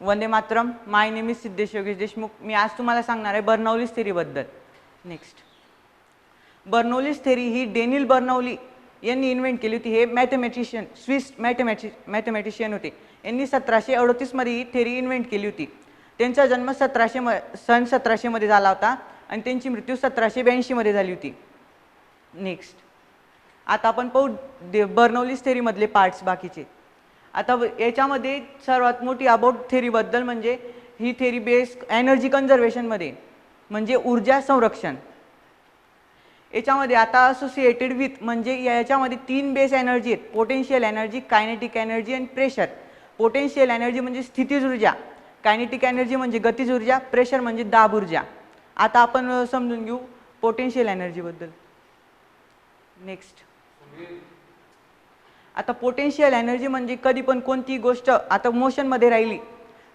Vande Mataram. My name is Siddhesh Yogesh Deshmukh. मी आज तुम्हाला सांगणार आहे बर्नौलीज थेरीबद्दल. नेक्स्ट, बर्नौलीज थेरी ही डेनिल बर्नौली यांनी इन्व्हेंट केली होती. हे मॅथमॅटिशियन, स्विस मॅथमॅटिशियन होते. यांनी 1738 मध्ये ही थेरी इन्व्हेंट केली होती. त्यांचा जन्म सन 1700 मध्ये झाला होता आणि त्यांची मृत्यू 1782 मध्ये झाली होती. नेक्स्ट, आता आपण पाहू बर्नौलीज थेरी मधले पार्ट्स बाकीचे. आता याच्यामध्ये सर्वात मोठी अबाउट थेरीबद्दल म्हणजे ही थेरी बेस एनर्जी कन्झर्वेशनमध्ये म्हणजे ऊर्जा संरक्षण. याच्यामध्ये आता असोसिएटेड विथ म्हणजे याच्यामध्ये 3 बेस एनर्जी आहेत. पोटेन्शियल एनर्जी, कायनेटिक एनर्जी आणि प्रेशर. पोटेन्शियल एनर्जी म्हणजे स्थितीज ऊर्जा, कायनेटिक एनर्जी म्हणजे गतिज ऊर्जा, प्रेशर म्हणजे दाब ऊर्जा. आता आपण समजून घेऊ पोटेन्शियल एनर्जी बद्दल. नेक्स्ट, आता पोटेन्शियल एनर्जी म्हणजे कधी पण कोणती गोष्ट आता मोशनमध्ये राहिली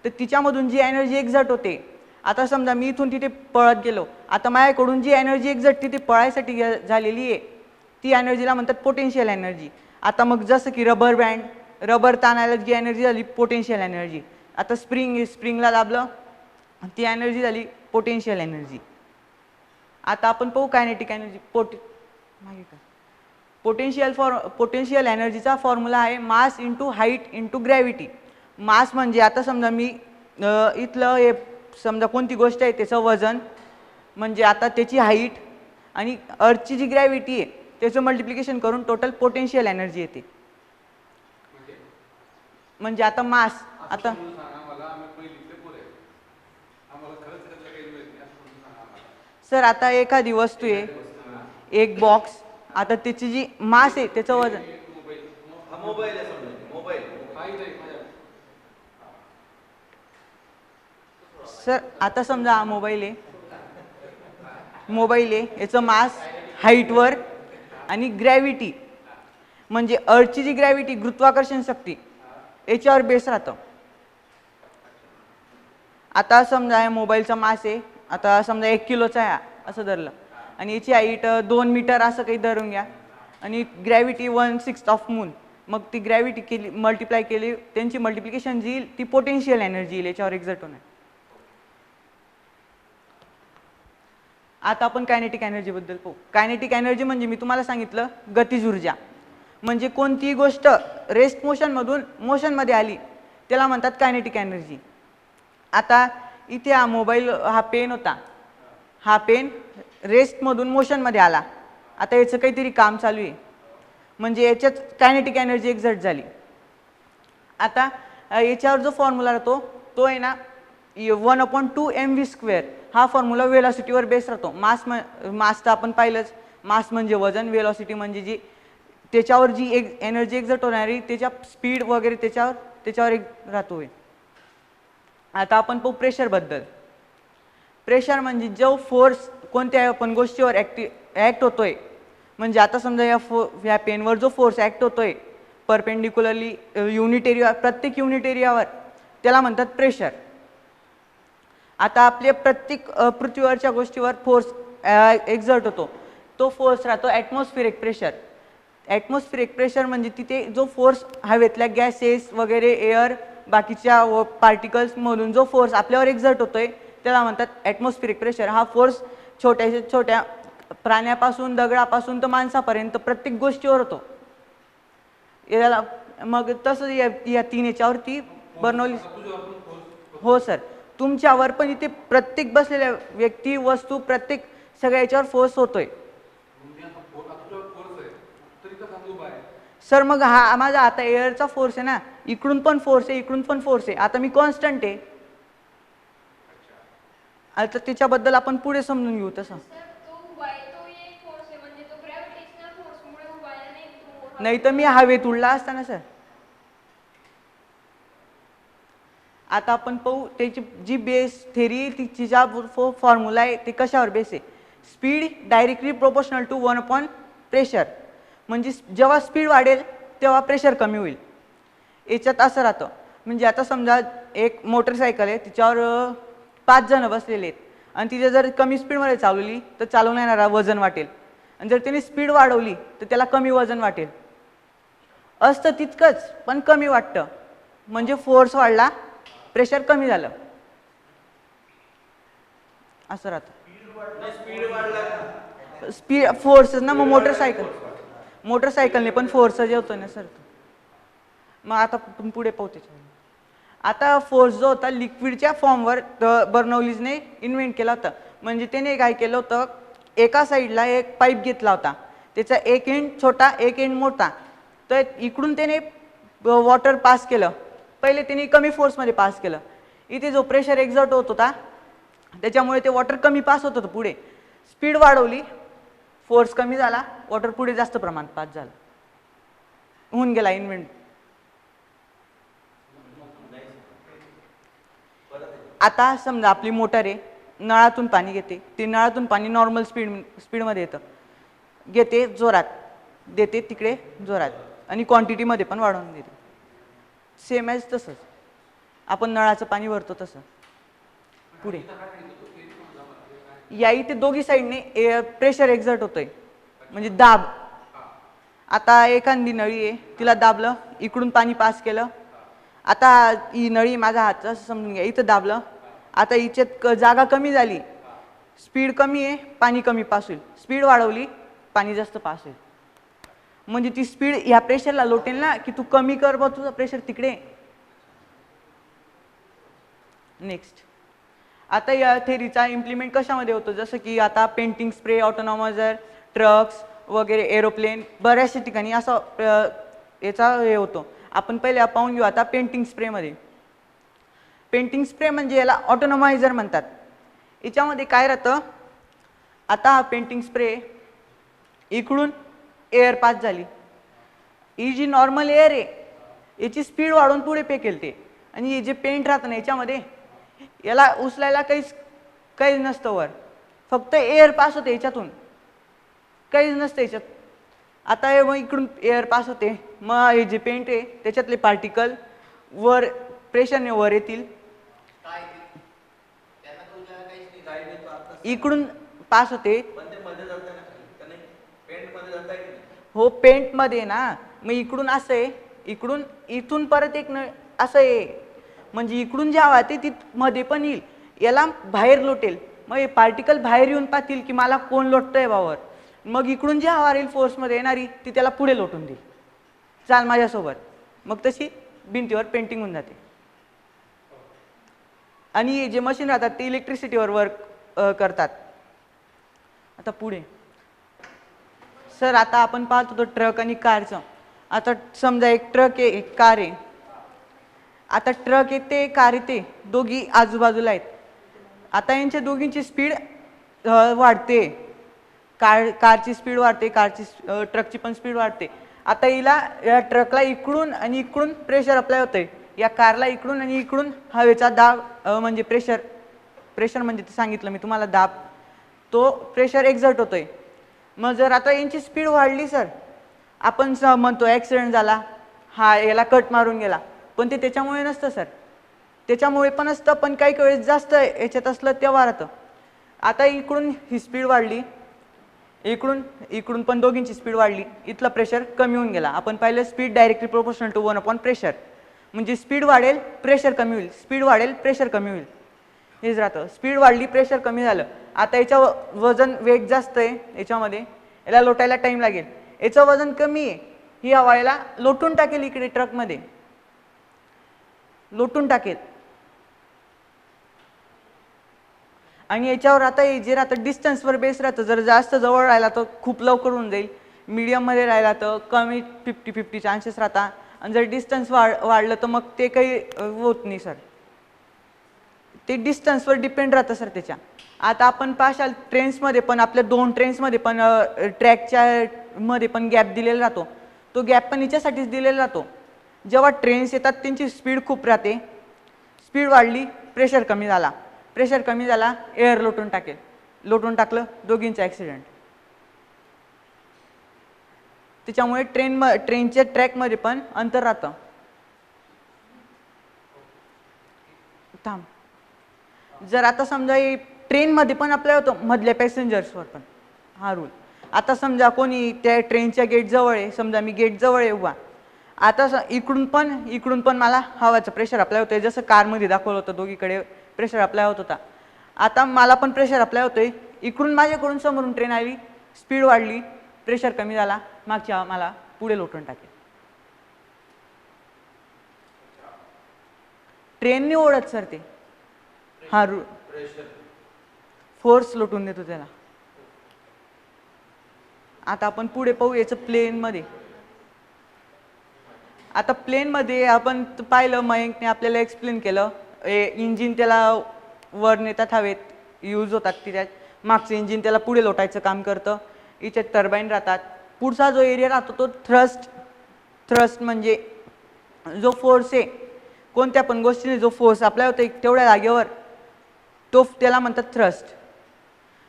तर तिच्यामधून जी एनर्जी एक्झर्ट होते. आता समजा मी इथून तिथे पळत गेलो, आता माझ्याकडून जी एनर्जी एक्झर्ट तिथे पळायसाठी झालेली आहे ती एनर्जीला म्हणतात पोटेन्शियल एनर्जी. आता मग जसं की रबर ताणायला जी एनर्जी झाली पोटेन्शियल एनर्जी. आता स्प्रिंगला दाबलं ती एनर्जी झाली पोटेन्शियल एनर्जी. आता आपण पाहू कायनेटिक एनर्जी. पोटेन्शियल एनर्जीचा फॉर्म्युला आहे mass into height into gravity. Mass म्हणजे आता समजा मी इथलं हे समजा कोणती गोष्ट आहे त्याचं वजन म्हणजे आता त्याची हाईट आणि अर्थची जी ग्रॅव्हिटी आहे त्याचं मल्टिप्लिकेशन करून टोटल पोटेन्शियल एनर्जी येते. म्हणजे आता मास आता सर आता एखादी वस्तू आहे एक बॉक्स, आता त्याची जी मास आहे त्याचं वजन सर आता समजा हा मोबाईल आहे याचं मास हाईटवर आणि ग्रॅव्हिटी म्हणजे अर्थची जी ग्रॅव्हिटी गुरुत्वाकर्षण शक्ती याच्यावर बेस राहतं. आता समजा या मोबाईलचा मास आहे आता समजा 1 किलोचा आहे असं धरलं आणि याची हाईट 2 मीटर असं काही धरून घ्या आणि ग्रॅव्हिटी 1/6 ऑफ मून. मग ती ग्रॅव्हिटी केली मल्टिप्लाय केली त्यांची मल्टिप्लिकेशन जी येईल ती पोटेन्शियल एनर्जी येईल याच्यावर एक्झर्ट होणार. आता आपण कायनेटिक एनर्जी बद्दल पाहू. कायनेटिक एनर्जी म्हणजे मी तुम्हाला सांगितलं गतिज ऊर्जा म्हणजे कोणतीही गोष्ट रेस्ट मोशनमधून मोशनमध्ये आली त्याला म्हणतात कायनेटिक एनर्जी. आता इथे हा मोबाईल हा पेन होता, हा पेन रेस्टमधून मोशनमध्ये आला. आता याचं काहीतरी काम चालू आहे म्हणजे याच्यात कायनेटिक एनर्जी एक्झर्ट झाली. आता याच्यावर जो फॉर्म्युला राहतो तो आहे ना 1/2 mv². हा फॉर्म्युला वेलॉसिटीवर बेस राहतो. मास तर आपण पाहिलंच, मास म्हणजे वजन, वेलॉसिटी म्हणजे जी त्याच्यावर जी एनर्जी एक्झर्ट होणारी त्याच्या स्पीड वगैरे त्याच्यावर एक राहतो. आता आपण पाहू प्रेशर बद्दल. प्रेशर म्हणजे जो फोर्स कोणत्या पण गोष्टीवर ॲक्ट होतोय म्हणजे आता समजा या पेनवर जो फोर्स ॲक्ट होतोय परपेंडिक्युलरली युनिट एरिया प्रत्येक युनिट एरियावर त्याला म्हणतात प्रेशर. आता आपल्या प्रत्येक पृथ्वीवरच्या गोष्टीवर फोर्स एक्झर्ट होतो तो फोर्स राहतो ॲटमॉस्फिरिक प्रेशर. ॲटमॉस्फिरिक प्रेशर म्हणजे तिथे जो फोर्स हवेतल्या गॅसेस वगैरे एअर बाकीच्या पार्टिकल्स मधून जो फोर्स आपल्यावर एक्झर्ट होतोय त्याला म्हणतात ॲटमॉस्फिरिक प्रेशर. हा फोर्स छोट्या प्राण्यापासून दगडापासून तर माणसापर्यंत प्रत्येक गोष्टीवर होतो. याला मग तसं या 3 याच्यावरती बर्नौली. हो सर, तुमच्यावर पण इथे प्रत्येक बसलेल्या व्यक्ती वस्तू प्रत्येक सगळ्या याच्यावर फोर्स होतोय. सर मग हा माझा आता एअरचा फोर्स आहे ना, इकडून पण फोर्स आहे इकडून पण फोर्स आहे. आता मी कॉन्स्टंट आहे. आता त्याच्याबद्दल आपण पुढे समजून घेऊ. तसं नाही तर मी हवेत उडला असता ना सर. आता आपण पाहू त्याची जी बेस थेरी तिची ज्या फॉर्म्युला आहे ते कशावर बेस आहे. Speed directly proportional to 1 pressure म्हणजे जेव्हा स्पीड वाढेल तेव्हा प्रेशर कमी होईल. याच्यात असं राहतं म्हणजे आता समजा एक मोटरसायकल आहे तिच्यावर 5 जण बसलेले आहेत आणि तिथे जर कमी स्पीडमध्ये चालवली तर चालवणाऱ्याला वजन वाटेल आणि जर त्याने स्पीड वाढवली तर त्याला कमी वजन वाटेल. असतं तितकंच पण कमी वाटतं म्हणजे फोर्स वाढला प्रेशर कमी झालं असं राहतं. स्पीड फोर्स ना, मग मोटरसायकलने पण फोर्स जे होतो ना सर. मग आता पुढे पाहू त्याच्यावर. आता फोर्स जो होता लिक्विडच्या फॉर्मवर बर्नौलीजने इन्व्हेंट केला होता. म्हणजे त्याने काय केलं होतं, एका साईडला एक पाईप घेतला होता, त्याचा एक एंड छोटा एक एंड मोठा. तर इकडून त्याने वॉटर पास केलं. पहिले त्याने कमी फोर्समध्ये पास केलं. इथे जो प्रेशर एक्झर्ट होत होता त्याच्यामुळे ते वॉटर कमी पास होत होतं. पुढे स्पीड वाढवली, फोर्स कमी झाला, वॉटर पुढे जास्त प्रमाणात पास झालं, होऊन गेला इन्व्हेंट. आता समजा आपली मोटर आहे, नळातून पाणी घेते, ते नळातून पाणी नॉर्मल स्पीडमध्ये येतं, घेते जोरात, देते तिकडे जोरात, आणि क्वांटिटीमध्ये पण वाढवून देते. सेम ॲज तसंच आपण नळाचं पाणी भरतो तसं. पुढे या इथे दोघी साईडने प्रेशर एक्झर्ट होतोय, म्हणजे दाब. आता एखादी नळी आहे, तिला दाबलं, इकडून पाणी पास केलं. आता ही नळी माझा हात असं समजून घ्या, इथं दाबलं. आता हिच्यात जागा कमी झाली, स्पीड कमी आहे, पाणी कमी पास होईल. स्पीड वाढवली, पाणी जास्त पास होईल. म्हणजे ती स्पीड ह्या प्रेशरला लोटेल ना, की तू कमी कर बा तुझा प्रेशर तिकडे. नेक्स्ट, आता या थेरीचा इम्प्लिमेंट कशामध्ये होतो, जसं की आता पेंटिंग स्प्रे, ऑटोनॉमझर, ट्रक्स वगैरे, एरोप्लेन, बऱ्याचशा ठिकाणी असं याचा हे होतो. आपण पहिले पाहून घेऊ आता पेंटिंग स्प्रेमध्ये. पेंटिंग स्प्रे म्हणजे याला ऑटोनॉमायझर म्हणतात. याच्यामध्ये काय राहतं, आता हा पेंटिंग स्प्रे इकडून एअर पास झाली, ही जी नॉर्मल एअर आहे याची स्पीड वाढवून पुढे फेकेल ते. आणि हे जे पेंट राहतं ना याच्यामध्ये, याला उचलायला काहीच नसतं वर, फक्त एअर पास होते याच्यातून, काहीच नसतं याच्यात. आता हे मग इकडून एअर पास होते, मग हे जे पेंट आहे त्याच्यातले पार्टिकल वर प्रेशरने वर येतील, इकडून पास होते. हो पेंटमध्ये ना, मग इकडून असं आहे, इकडून इथून परत एक असं आहे, म्हणजे इकडून जे हवा ते मध्ये पण येईल, याला बाहेर लोटेल. मग हे पार्टिकल बाहेर येऊन पाहतील की मला कोण लोटतंय बावर, मग इकडून जी हवा येईल फोर्समध्ये येणारी ती त्याला पुढे लोटून देईल, चाल माझ्यासोबत. मग तशी भिंतीवर पेंटिंग होऊन जाते. आणि जे मशीन राहतात ते इलेक्ट्रिसिटीवर वर्क करतात. आता पुढे सर, आता आपण पाहत होतो ट्रक आणि कारचं. आता समजा एक ट्रक आहे, एक कार आहे. आता ट्रक येते, कार येते, दोघी आजूबाजूला आहेत. आता यांच्या दोघींची स्पीड वाढते, कारची स्पीड वाढते, ट्रकची पण स्पीड वाढते. आता हिला या ट्रकला इकडून आणि इकडून प्रेशर अप्लाय होतंय, या कारला इकडून आणि इकडून हवेचा दाब, म्हणजे प्रेशर म्हणजे ते सांगितलं मी तुम्हाला, दाब, तो प्रेशर एक्झर्ट होतोय. मग जर आता यांची स्पीड वाढली सर, आपण म्हणतो ॲक्सिडेंट झाला, हा याला कट मारून गेला, पण ते त्याच्यामुळे नसतं सर. त्याच्यामुळे पण असतं, पण काही वेळेस जास्त याच्यात असलं तेव्हा राहतं. आता इकडून ही स्पीड वाढली, इकडून पण दोघींची स्पीड वाढली, इथला प्रेशर कमी होऊन गेला. आपण पाहिलं speed directly proportional to 1 pressure, म्हणजे स्पीड वाढेल प्रेशर कमी होईल, स्पीड वाढेल प्रेशर कमी होईल, हेच राहतं. स्पीड वाढली प्रेशर कमी झालं. आता याचं वजन वेट जास्त आहे, याच्यामध्ये याला लोटायला टाईम लागेल. याचं वजन कमी आहे, ही हवा याला लोटून टाकेल, इकडे ट्रकमध्ये लोटून टाकेल. आणि याच्यावर आता हे जे राहतं डिस्टन्सवर बेस राहतं. जर जास्त जवळ राहिला तर खूप लवकर होऊन जाईल, मीडियममध्ये राहिला तर कमी 50-50 चान्सेस राहतात, आणि जर डिस्टन्स वाढलं तर मग ते काही होत नाही सर. ते डिस्टन्सवर डिपेंड राहतं सर त्याच्या. आता आपण पाशाल ट्रेन्समध्ये पण, आपल्या 2 ट्रेन्समध्ये पण ट्रॅकच्या मध्ये पण गॅप दिलेला राहतो. तो गॅप पण याच्यासाठीच दिलेला राहतो. जेव्हा ट्रेन्स येतात त्यांची स्पीड खूप राहते, स्पीड वाढली प्रेशर कमी झाला, प्रेशर कमी झाला एअर लोटून टाकेल, लोटून टाकलं दोघींचं ॲक्सिडेंट. त्याच्यामुळे ट्रेनच्या ट्रॅकमध्ये पण अंतर राहतं. थांब, जर आता समजा ट्रेनमध्ये पण अप्लाय होतो मधल्या पॅसेंजर्सवर पण हा रूल. आता समजा कोणी त्या ट्रेनच्या गेट जवळ आहे, समजा मी गेट जवळ आहे उभा, आता इकडून पण मला हवाचं प्रेशर अप्लाय होतंय, जसं कारमध्ये दाखवलं होतं दोघीकडे प्रेशर अप्लाय होत होता. आता मला पण प्रेशर अप्लाय होतोय. इकडून माझ्याकडून समोरून ट्रेन आली, स्पीड वाढली, प्रेशर कमी झाला, मागची हवा मला पुढे लोटून टाकेल. ट्रेनने ओढत सर ते, हा फोर्स लोटून देतो त्याला. आता आपण पुढे पाहू याचं प्लेनमध्ये. आता प्लेनमध्ये आपण पाहिलं, मयंकने आपल्याला एक्सप्लेन केलं, इंजिन त्याला वर नेतात, हवेत यूज होतात, त्याच्यात मागचं इंजिन त्याला पुढे लोटायचं काम करतं, इथे टर्बाईन राहतात. पुढचा जो एरिया राहतो तो थ्रस्ट म्हणजे जो फोर्स आहे, कोणत्या पण गोष्टीने जो फोर्स अप्लाय होतो तेवढ्या जागेवर, तो त्याला म्हणतात थ्रस्ट.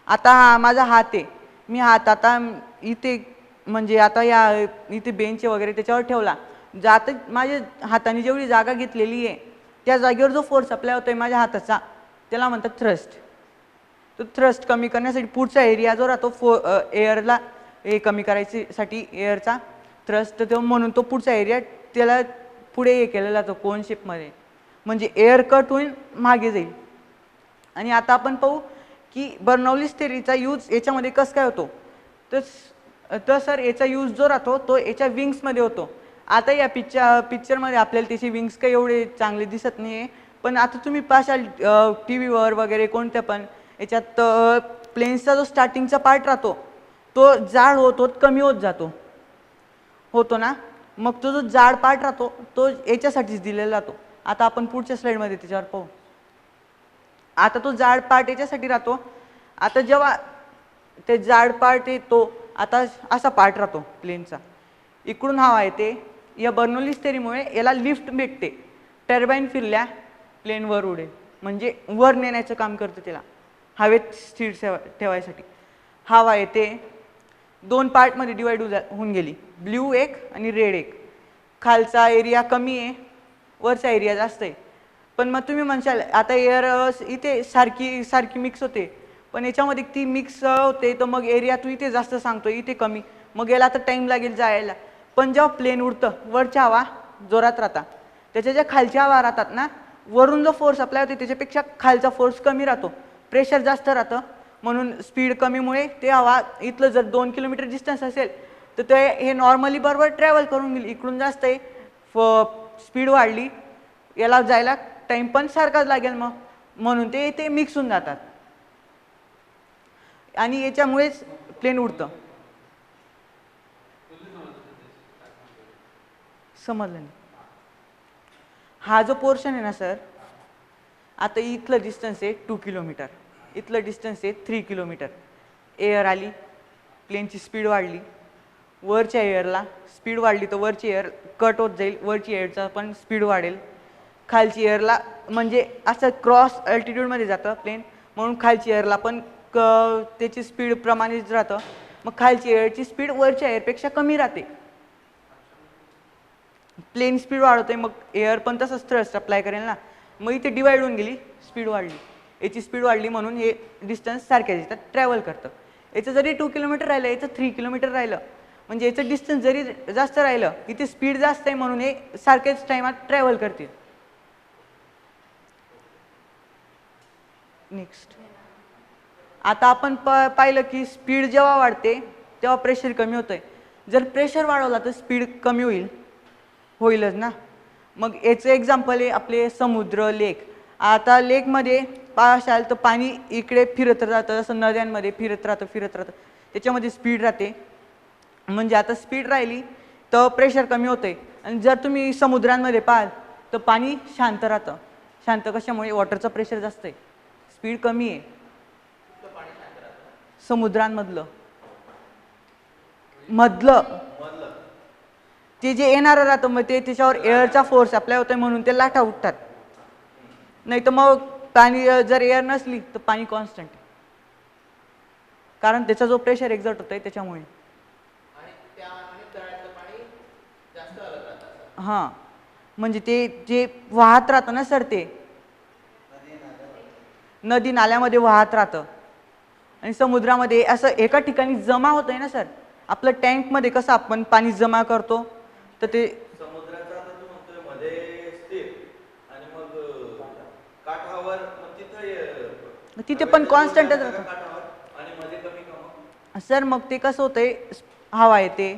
आता हा माझा हात आहे, मी हात आता इथे म्हणजे आता या इथे बेंच वगैरे त्याच्यावर ठेवला, जात माझ्या हाताने जेवढी जागा घेतलेली आहे त्या जागेवर जो फोर्स अप्लाय होतोय माझ्या हाताचा त्याला म्हणतात थ्रस्ट. तो थ्रस्ट कमी करण्यासाठी पुढचा एरिया जो राहतो एअरला हे कमी करायसाठी एअरचा थ्रस्ट, तो म्हणून तो पुढचा एरिया त्याला पुढे हे केलेला जातो कोन शेपमध्ये, म्हणजे एअर कट होऊन मागे जाईल. आणि आता आपण पाहू की बर्नौलीज थेअरीचा यूज याच्यामध्ये कसं काय होतो. तर सर याचा यूज जो राहतो तो याच्या विंग्समध्ये होतो. आता या पिक्चरमध्ये आपल्याला त्याची विंग्स काही एवढे चांगले दिसत नाही आहे, पण आता तुम्ही पाशाल टी व्हीवर वगैरे कोणत्या पण याच्यात प्लेन्सचा जो स्टार्टिंगचा पार्ट राहतो तो जाड होत कमी होत होतो ना, मग तो जो जाड पार्ट राहतो तो याच्यासाठीच दिलेला राहतो. आता आपण पुढच्या स्लाइडमध्ये त्याच्यावर पाहू. आता तो जाड पार्ट याच्यासाठी राहतो. आता जेव्हा ते जाड पार्ट येतो, आता असा पार्ट राहतो प्लेनचा, इकडून हवा येते, या बर्नौलीज थेअरीमुळे याला लिफ्ट भेटते, टर्बाईन फिरल्या प्लेन वर उडेल, म्हणजे वर नेण्याचं काम करतं त्याला, हवेत स्थिर ठेवायसाठी. हवा येते, दोन पार्टमध्ये डिवाइड होऊन गेली, ब्ल्यू एक आणि रेड एक. खालचा एरिया कमी आहे, वरचा एरिया जास्त आहे. पण मग तुम्ही म्हणशाल आता एअर इथे सारखी मिक्स होते, पण याच्यामध्ये ती मिक्स होते तर मग एरिया तू इथे जास्त सांगतो, इथे कमी, मग याला तर टाइम लागेल जायला. पण जेव्हा प्लेन उडतं वरच्या हवा जोरात राहतात, त्याच्या ज्या खालच्या हवा राहतात ना, वरून जो फोर्स अप्लाय होते त्याच्यापेक्षा खालचा फोर्स कमी राहतो, प्रेशर जास्त राहतं, म्हणून स्पीड कमीमुळे ते हवा इथलं जर 2 किलोमीटर डिस्टन्स असेल तर ते हे नॉर्मली बरोबर ट्रॅव्हल करून गेली, इकडून जास्त आहे, स्पीड वाढली, याला जायला टाइम पण सारखाच लागेल, मग म्हणून ते मिक्स होऊन जातात आणि याच्यामुळेच प्लेन उडतं. समजलं नाही. हा जो पोर्शन आहे ना सर, आता इथलं डिस्टन्स आहे 2 किलोमीटर, इथलं डिस्टन्स आहे 3 किलोमीटर. एअर आली, प्लेनची स्पीड वाढली, वरच्या एअरला स्पीड वाढली तर वरची एअर कट होत जाईल, वरची एअरचा पण स्पीड वाढेल, खालची एअरला म्हणजे असं क्रॉस अल्टिट्यूडमध्ये जातं प्लेन, म्हणून खालची एअरला पण त्याची स्पीड प्रमाणित राहतं, मग खालची एअरची स्पीड वरच्या एअरपेक्षा कमी राहते. प्लेन स्पीड वाढवते, मग एअर पण तसंच थ्रस्ट अप्लाय करेल ना, मग इथे डिवाइड होऊन गेली, स्पीड वाढली, याची स्पीड वाढली म्हणून हे डिस्टन्स सारख्या याच्यात ट्रॅव्हल करतं. याचं जरी 2 किलोमीटर राहिलं, याचं 3 किलोमीटर राहिलं, म्हणजे याचं डिस्टन्स जरी जास्त राहिलं, इथे स्पीड जास्त आहे म्हणून हे सारख्याच टाइमात ट्रॅव्हल करतील. नेक्स्ट, आता आपण पाहिलं की स्पीड जेव्हा वाढते तेव्हा प्रेशर कमी होतंय. जर प्रेशर वाढवला तर स्पीड कमी होईलच ना. मग याचं एक्झाम्पल आहे आपले समुद्र, लेक. आता लेकमध्ये पाहाल तर पाणी इकडे फिरत राहतं, जसं नद्यांमध्ये फिरत राहतं, त्याच्यामध्ये स्पीड राहते, म्हणजे आता स्पीड राहिली तर प्रेशर कमी होतंय. आणि जर तुम्ही समुद्रांमध्ये पाहाल तर पाणी शांत राहतं. शांत कशामुळे? वॉटरचं प्रेशर जास्त आहे, स्पीड कमी आहे. समुद्रांमधलं ते जे येणारं राहतं, मग ते त्याच्यावर एअरचा फोर्स अप्लाय होतोय म्हणून ते लाटा उठतात. नाही तर मग पाणी जर एअर नसली तर पाणी कॉन्स्टंट, कारण त्याचा जो प्रेशर एक्झर्ट होतोय त्याच्यामुळे. हां, म्हणजे ते जे वाहत राहतं ना सर, ते नदी नाल्यामध्ये वाहत राहतं. आणि समुद्रामध्ये असं एका ठिकाणी जमा होतंय ना सर. आपलं टँकमध्ये कसं आपण पाणी जमा करतो, तर ते काठावर मग तिथे पण कॉन्स्टंटच राहतं काठावर आणि मध्ये कमी कमी. सर मग ते कसं होतंय, हवा येते,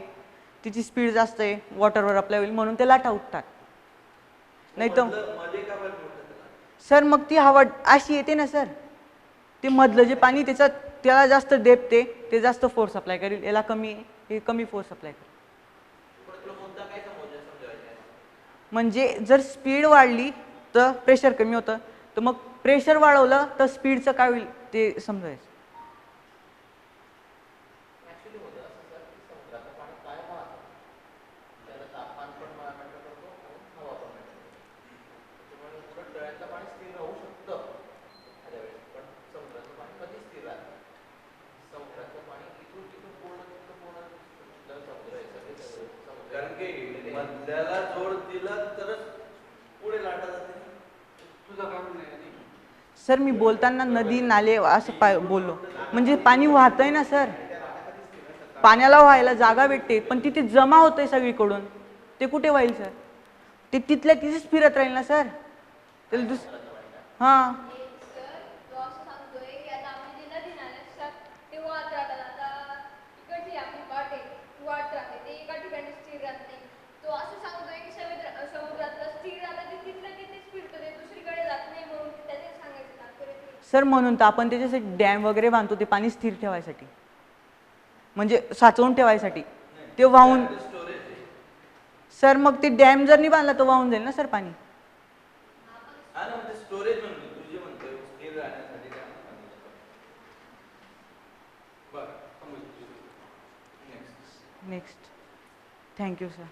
तिची स्पीड जास्त आहे, वॉटरवर अप्लाय होईल म्हणून ते लाटा उठतात. नाही तर मध्ये का बरं उठतं त्याला? सर मग ती हवा अशी येते ना सर, ते मधलं जे पाणी त्याला जास्त डेप्थ आहे, ते जास्त फोर्स अप्लाय करेल, याला कमी आहे, हे कमी फोर्स अप्लाय करेल. म्हणजे जर स्पीड वाढली तर प्रेशर कमी होतं, तर मग प्रेशर वाढवलं तर स्पीडचं काय होईल ते समजायचं. कारण की मधल्याला जोर दिला तरच पुढे लाटा जाते. तुझा काय म्हणणं आहे? सर मी बोलताना नदी नाले असं बोललो, म्हणजे पाणी वाहतंय ना सर, पाण्याला व्हायला जागा भेटते, पण तिथे जमा होतंय सगळीकडून, ते कुठे व्हाईल सर? ते तिथल्या तिथेच फिरत राहील ना सर. त्याला हां सर, म्हणून तर आपण त्याच्यासाठी डॅम वगैरे बांधतो, ते पाणी स्थिर ठेवायसाठी, म्हणजे साचवून ठेवायसाठी. ते वाहून सर मग ते डॅम जर नाही बांधला तर वाहून जाईल ना सर पाणी. स्टोरेज म्हणतो तुझे म्हणतोय स्थिर राहण्यासाठी काय बरं. नेक्स्ट. Thank you sir.